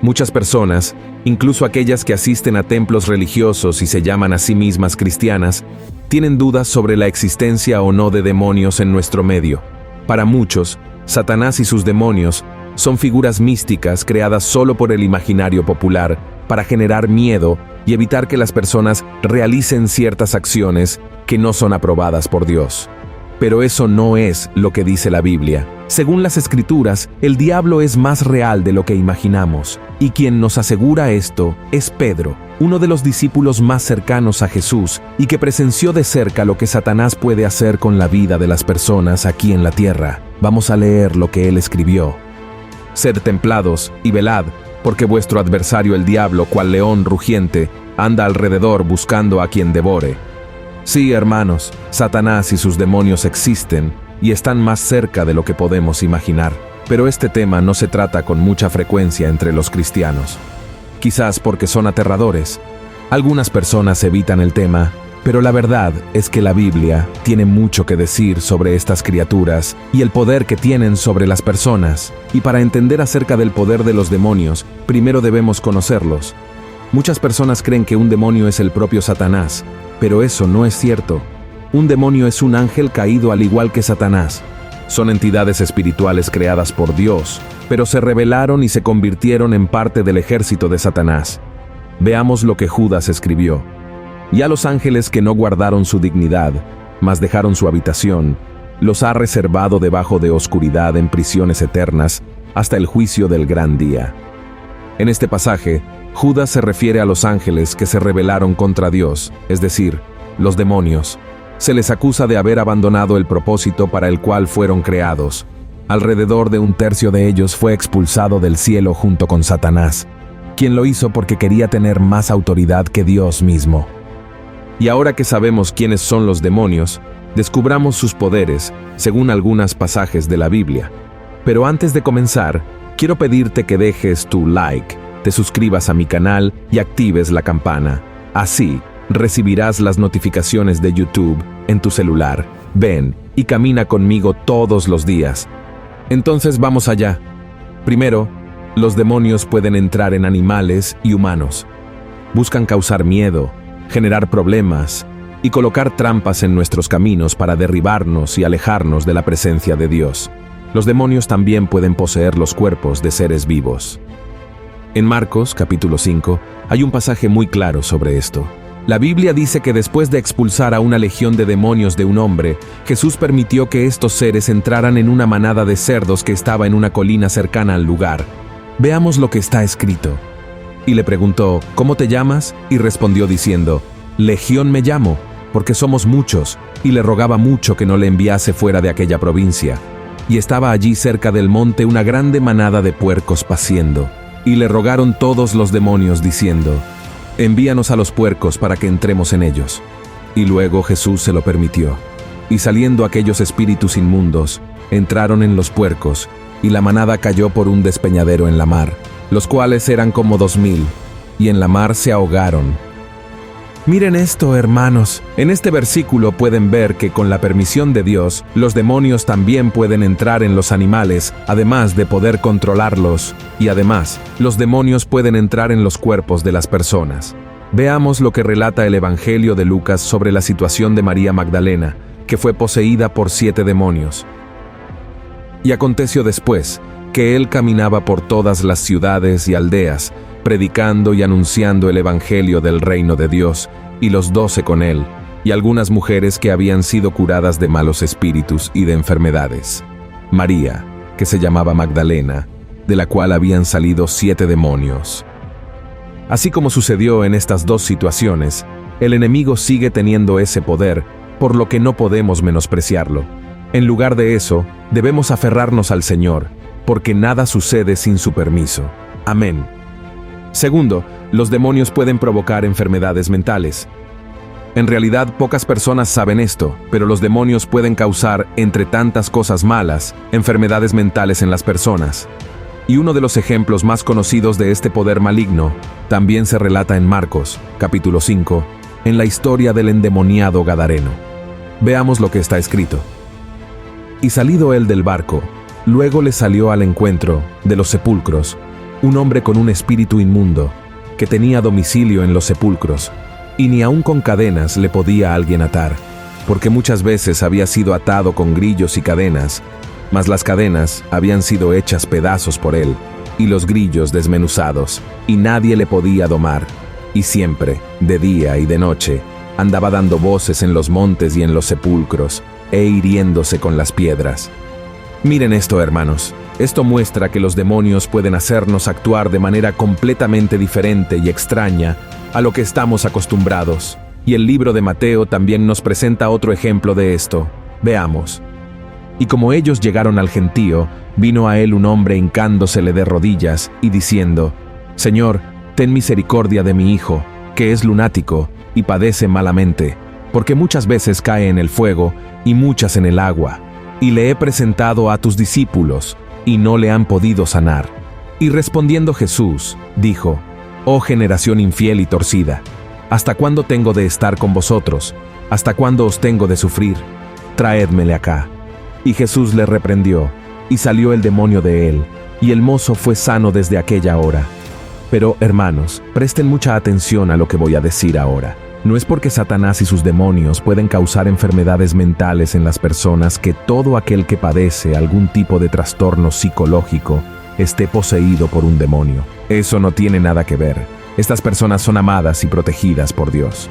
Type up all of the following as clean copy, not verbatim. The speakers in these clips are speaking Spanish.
Muchas personas, incluso aquellas que asisten a templos religiosos y se llaman a sí mismas cristianas, tienen dudas sobre la existencia o no de demonios en nuestro medio. Para muchos, Satanás y sus demonios son figuras místicas creadas solo por el imaginario popular para generar miedo y evitar que las personas realicen ciertas acciones que no son aprobadas por Dios. Pero eso no es lo que dice la Biblia. Según las Escrituras, el diablo es más real de lo que imaginamos, y quien nos asegura esto es Pedro, uno de los discípulos más cercanos a Jesús y que presenció de cerca lo que Satanás puede hacer con la vida de las personas aquí en la tierra. Vamos a leer lo que él escribió. Sed templados y velad, porque vuestro adversario el diablo, cual león rugiente, anda alrededor buscando a quien devore. Sí, hermanos, Satanás y sus demonios existen y están más cerca de lo que podemos imaginar. Pero este tema no se trata con mucha frecuencia entre los cristianos. Quizás porque son aterradores. Algunas personas evitan el tema, pero la verdad es que la Biblia tiene mucho que decir sobre estas criaturas y el poder que tienen sobre las personas. Y para entender acerca del poder de los demonios, primero debemos conocerlos. Muchas personas creen que un demonio es el propio Satanás, pero eso no es cierto. Un demonio es un ángel caído al igual que Satanás. Son entidades espirituales creadas por Dios, pero se rebelaron y se convirtieron en parte del ejército de Satanás. Veamos lo que Judas escribió. Y a los ángeles que no guardaron su dignidad, mas dejaron su habitación, los ha reservado debajo de oscuridad en prisiones eternas hasta el juicio del gran día. En este pasaje, Judas se refiere a los ángeles que se rebelaron contra Dios, es decir, los demonios. Se les acusa de haber abandonado el propósito para el cual fueron creados. Alrededor de un tercio de ellos fue expulsado del cielo junto con Satanás, quien lo hizo porque quería tener más autoridad que Dios mismo. Y ahora que sabemos quiénes son los demonios, descubramos sus poderes, según algunos pasajes de la Biblia. Pero antes de comenzar, quiero pedirte que dejes tu like, te suscribas a mi canal y actives la campana. Así, recibirás las notificaciones de YouTube en tu celular. Ven y camina conmigo todos los días. Entonces vamos allá. Primero, los demonios pueden entrar en animales y humanos. Buscan causar miedo, generar problemas y colocar trampas en nuestros caminos para derribarnos y alejarnos de la presencia de Dios. Los demonios también pueden poseer los cuerpos de seres vivos. En Marcos, capítulo 5, hay un pasaje muy claro sobre esto. La Biblia dice que después de expulsar a una legión de demonios de un hombre, Jesús permitió que estos seres entraran en una manada de cerdos que estaba en una colina cercana al lugar. Veamos lo que está escrito. Y le preguntó, ¿cómo te llamas? Y respondió diciendo, Legión me llamo, porque somos muchos, y le rogaba mucho que no le enviase fuera de aquella provincia. Y estaba allí cerca del monte una grande manada de puercos paciendo. Y le rogaron todos los demonios diciendo, envíanos a los puercos para que entremos en ellos. Y luego Jesús se lo permitió. Y saliendo aquellos espíritus inmundos, entraron en los puercos, y la manada cayó por un despeñadero en la mar, los cuales eran como 2000, y en la mar se ahogaron. Miren esto, hermanos. En este versículo pueden ver que con la permisión de Dios, los demonios también pueden entrar en los animales, además de poder controlarlos. Y además, los demonios pueden entrar en los cuerpos de las personas. Veamos lo que relata el Evangelio de Lucas sobre la situación de María Magdalena, que fue poseída por 7 demonios. Y aconteció después, que él caminaba por todas las ciudades y aldeas, predicando y anunciando el Evangelio del reino de Dios, y los 12 con él, y algunas mujeres que habían sido curadas de malos espíritus y de enfermedades. María, que se llamaba Magdalena, de la cual habían salido 7 demonios. Así como sucedió en estas dos situaciones, el enemigo sigue teniendo ese poder, por lo que no podemos menospreciarlo. En lugar de eso, debemos aferrarnos al Señor, porque nada sucede sin su permiso. Amén. Segundo, los demonios pueden provocar enfermedades mentales. En realidad, pocas personas saben esto, pero los demonios pueden causar, entre tantas cosas malas, enfermedades mentales en las personas. Y uno de los ejemplos más conocidos de este poder maligno también se relata en Marcos, capítulo 5, en la historia del endemoniado Gadareno. Veamos lo que está escrito. Y salido él del barco, luego le salió al encuentro de los sepulcros un hombre con un espíritu inmundo, que tenía domicilio en los sepulcros, y ni aun con cadenas le podía alguien atar, porque muchas veces había sido atado con grillos y cadenas, mas las cadenas habían sido hechas pedazos por él, y los grillos desmenuzados, y nadie le podía domar, y siempre, de día y de noche, andaba dando voces en los montes y en los sepulcros, e hiriéndose con las piedras. Miren esto, hermanos. Esto muestra que los demonios pueden hacernos actuar de manera completamente diferente y extraña a lo que estamos acostumbrados. Y el libro de Mateo también nos presenta otro ejemplo de esto. Veamos. Y como ellos llegaron al gentío, vino a él un hombre hincándosele de rodillas y diciendo: Señor, ten misericordia de mi hijo, que es lunático y padece malamente, porque muchas veces cae en el fuego y muchas en el agua. Y le he presentado a tus discípulos, y no le han podido sanar. Y respondiendo Jesús, dijo: Oh generación infiel y torcida, ¿hasta cuándo tengo de estar con vosotros? ¿Hasta cuándo os tengo de sufrir? Traédmele acá. Y Jesús le reprendió, y salió el demonio de él, y el mozo fue sano desde aquella hora. Pero, hermanos, presten mucha atención a lo que voy a decir ahora. No es porque Satanás y sus demonios pueden causar enfermedades mentales en las personas que todo aquel que padece algún tipo de trastorno psicológico esté poseído por un demonio. Eso no tiene nada que ver. Estas personas son amadas y protegidas por Dios.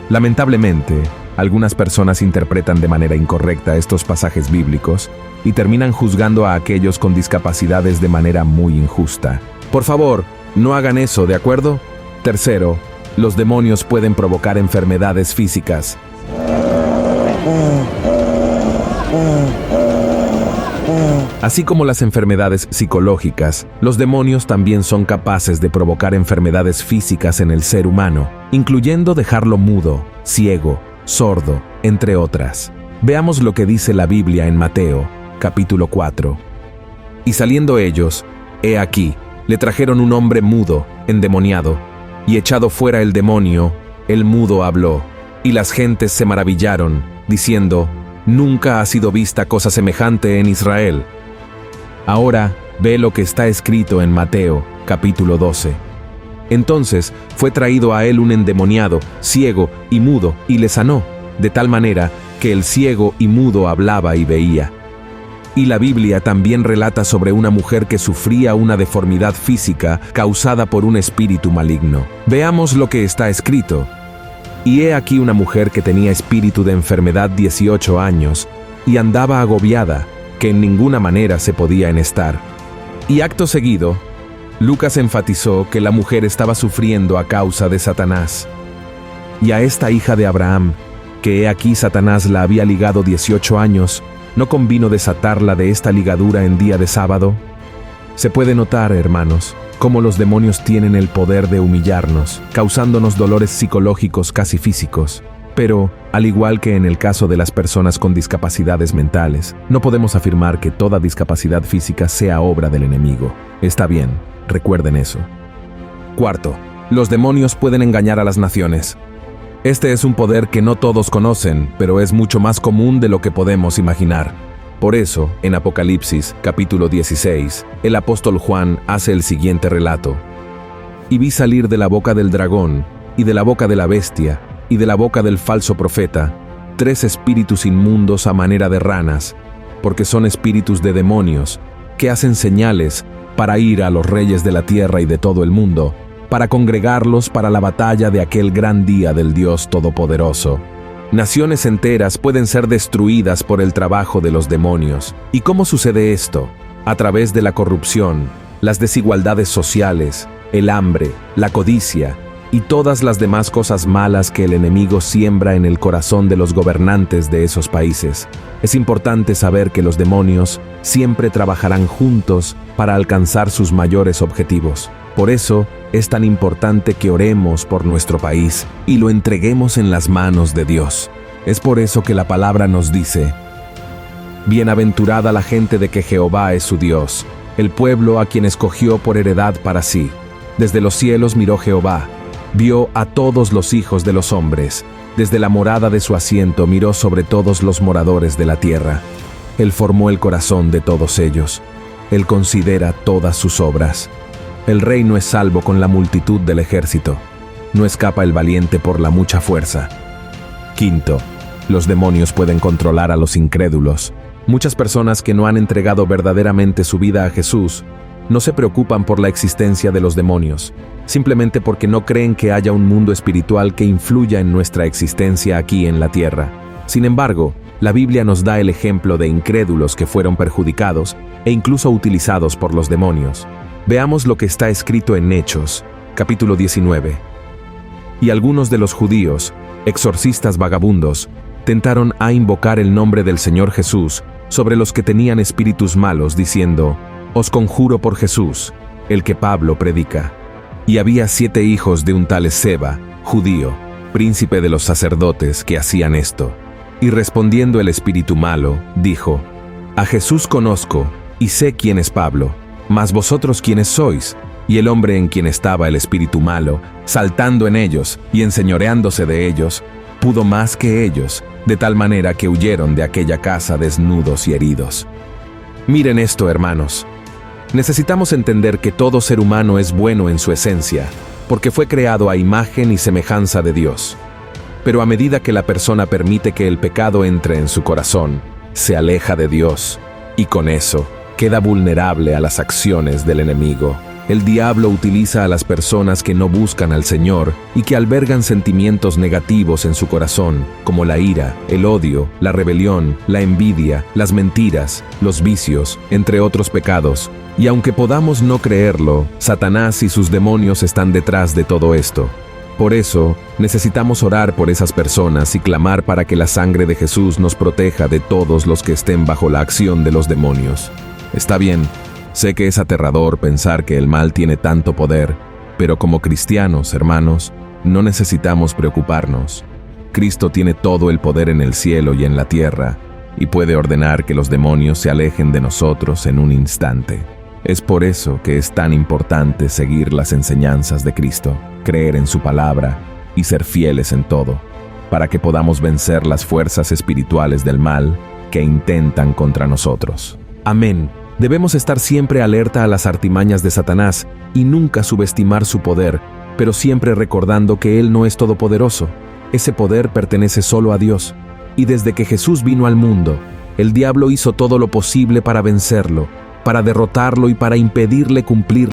Lamentablemente, algunas personas interpretan de manera incorrecta estos pasajes bíblicos y terminan juzgando a aquellos con discapacidades de manera muy injusta. Por favor, no hagan eso, ¿de acuerdo? Tercero, los demonios pueden provocar enfermedades físicas. Así como las enfermedades psicológicas, los demonios también son capaces de provocar enfermedades físicas en el ser humano, incluyendo dejarlo mudo, ciego, sordo, entre otras. Veamos lo que dice la Biblia en Mateo, capítulo 4. Y saliendo ellos, he aquí, le trajeron un hombre mudo, endemoniado, y echado fuera el demonio, el mudo habló, y las gentes se maravillaron, diciendo: Nunca ha sido vista cosa semejante en Israel. Ahora ve lo que está escrito en Mateo, capítulo 12. Entonces fue traído a él un endemoniado, ciego y mudo, y le sanó, de tal manera que el ciego y mudo hablaba y veía. Y la Biblia también relata sobre una mujer que sufría una deformidad física causada por un espíritu maligno. Veamos lo que está escrito. Y he aquí una mujer que tenía espíritu de enfermedad 18 años, y andaba agobiada, que en ninguna manera se podía enestar. Y acto seguido, Lucas enfatizó que la mujer estaba sufriendo a causa de Satanás. Y a esta hija de Abraham, que he aquí Satanás la había ligado 18 años, ¿no convino desatarla de esta ligadura en día de sábado? Se puede notar, hermanos, cómo los demonios tienen el poder de humillarnos, causándonos dolores psicológicos casi físicos. Pero, al igual que en el caso de las personas con discapacidades mentales, no podemos afirmar que toda discapacidad física sea obra del enemigo. Está bien, recuerden eso. Cuarto, los demonios pueden engañar a las naciones. Este es un poder que no todos conocen, pero es mucho más común de lo que podemos imaginar. Por eso, en Apocalipsis, capítulo 16, el apóstol Juan hace el siguiente relato. Y vi salir de la boca del dragón, y de la boca de la bestia, y de la boca del falso profeta, 3 espíritus inmundos a manera de ranas, porque son espíritus de demonios, que hacen señales para ir a los reyes de la tierra y de todo el mundo, para congregarlos para la batalla de aquel gran día del Dios Todopoderoso. Naciones enteras pueden ser destruidas por el trabajo de los demonios. ¿Y cómo sucede esto? A través de la corrupción, las desigualdades sociales, el hambre, la codicia y todas las demás cosas malas que el enemigo siembra en el corazón de los gobernantes de esos países. Es importante saber que los demonios siempre trabajarán juntos para alcanzar sus mayores objetivos. Por eso, es tan importante que oremos por nuestro país y lo entreguemos en las manos de Dios. Es por eso que la palabra nos dice: Bienaventurada la gente de que Jehová es su Dios, el pueblo a quien escogió por heredad para sí. Desde los cielos miró Jehová, vio a todos los hijos de los hombres. Desde la morada de su asiento miró sobre todos los moradores de la tierra. Él formó el corazón de todos ellos. Él considera todas sus obras. El rey no es salvo con la multitud del ejército. No escapa el valiente por la mucha fuerza. Quinto, los demonios pueden controlar a los incrédulos. Muchas personas que no han entregado verdaderamente su vida a Jesús no se preocupan por la existencia de los demonios, simplemente porque no creen que haya un mundo espiritual que influya en nuestra existencia aquí en la tierra. Sin embargo, la Biblia nos da el ejemplo de incrédulos que fueron perjudicados e incluso utilizados por los demonios. Veamos lo que está escrito en Hechos, capítulo 19. Y algunos de los judíos, exorcistas vagabundos, tentaron a invocar el nombre del Señor Jesús sobre los que tenían espíritus malos, diciendo: «Os conjuro por Jesús, el que Pablo predica». Y había 7 hijos de un tal Esceva, judío, príncipe de los sacerdotes, que hacían esto. Y respondiendo el espíritu malo, dijo: «A Jesús conozco, y sé quién es Pablo, mas vosotros quiénes sois». Y el hombre en quien estaba el espíritu malo, saltando en ellos y enseñoreándose de ellos, pudo más que ellos, de tal manera que huyeron de aquella casa desnudos y heridos. Miren esto, hermanos. Necesitamos entender que todo ser humano es bueno en su esencia, porque fue creado a imagen y semejanza de Dios. Pero a medida que la persona permite que el pecado entre en su corazón, se aleja de Dios, y con eso queda vulnerable a las acciones del enemigo. El diablo utiliza a las personas que no buscan al Señor y que albergan sentimientos negativos en su corazón, como la ira, el odio, la rebelión, la envidia, las mentiras, los vicios, entre otros pecados. Y aunque podamos no creerlo, Satanás y sus demonios están detrás de todo esto. Por eso, necesitamos orar por esas personas y clamar para que la sangre de Jesús nos proteja de todos los que estén bajo la acción de los demonios. Está bien. Sé que es aterrador pensar que el mal tiene tanto poder, pero como cristianos, hermanos, no necesitamos preocuparnos. Cristo tiene todo el poder en el cielo y en la tierra, y puede ordenar que los demonios se alejen de nosotros en un instante. Es por eso que es tan importante seguir las enseñanzas de Cristo, creer en su palabra y ser fieles en todo, para que podamos vencer las fuerzas espirituales del mal que intentan contra nosotros. Amén. Debemos estar siempre alerta a las artimañas de Satanás y nunca subestimar su poder, pero siempre recordando que Él no es todopoderoso. Ese poder pertenece solo a Dios. Y desde que Jesús vino al mundo, el diablo hizo todo lo posible para vencerlo, para derrotarlo y para impedirle cumplir